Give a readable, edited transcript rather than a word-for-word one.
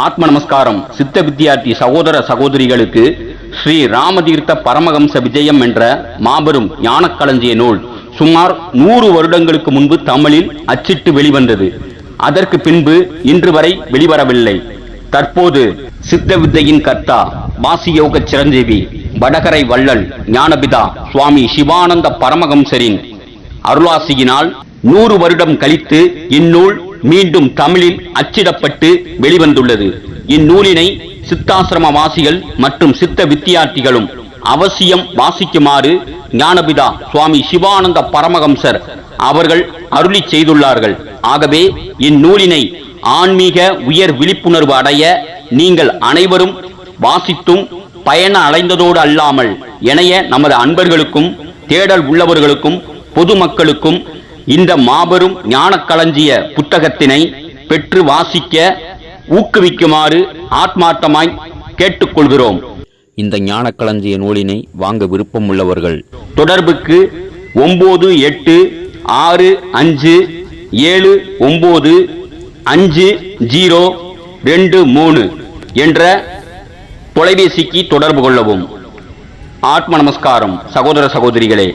ஆத்ம நமஸ்காரம். சித்த வித்தியார்த்தி சகோதர சகோதரிகளுக்கு ஸ்ரீ ராமதீர்த்த பரமஹம்ச விஜயம் என்ற மாபெரும் ஞானக்களஞ்சிய நூல் சுமார் 100 வருடங்களுக்கு முன்பு தமிழில் அச்சிட்டு வெளிவந்தது. அதற்கு பின்பு இன்று வரை வெளிவரவில்லை. தற்போது சித்த வித்தையின் கர்த்தா, வாசியோக சிரஞ்சீவி, வடகரை வள்ளல் ஞானபிதா சுவாமி சிவானந்த பரமஹம்சரின் அருளாசியினால் 100 வருடம் கழித்து இந்நூல் மீண்டும் தமிழில் அச்சிடப்பட்டு வெளிவந்துள்ளது. இந்நூலினை சித்தாசிரம வாசிகள் மற்றும் சித்த வித்தியார்த்திகளும் அவசியம் வாசிக்குமாறு ஞானபிதா சுவாமி சிவானந்த பரமஹம்சர் அவர்கள் அருளி செய்துள்ளார்கள். ஆகவே இந்நூலினை ஆன்மீக உயர் விழிப்புணர்வு அடைய நீங்கள் அனைவரும் வாசித்தும் பயன அடைந்ததோடு அல்லாமல் இணைய நமது அன்பர்களுக்கும் தேடல் உள்ளவர்களுக்கும் பொதுமக்களுக்கும் இந்த மாபெரும் ஞானக்களஞ்சிய புத்தகத்தினை பெற்று வாசிக்க ஊக்குவிக்குமாறு ஆத்மார்த்தமாய் கேட்டுக்கொள்கிறோம். இந்த ஞானக்களஞ்சிய நூலினை வாங்க விருப்பம் உள்ளவர்கள் தொடர்புக்கு 9865950523 என்ற தொலைபேசிக்கு தொடர்பு கொள்ளவும். ஆத்ம நமஸ்காரம் சகோதர சகோதரிகளே.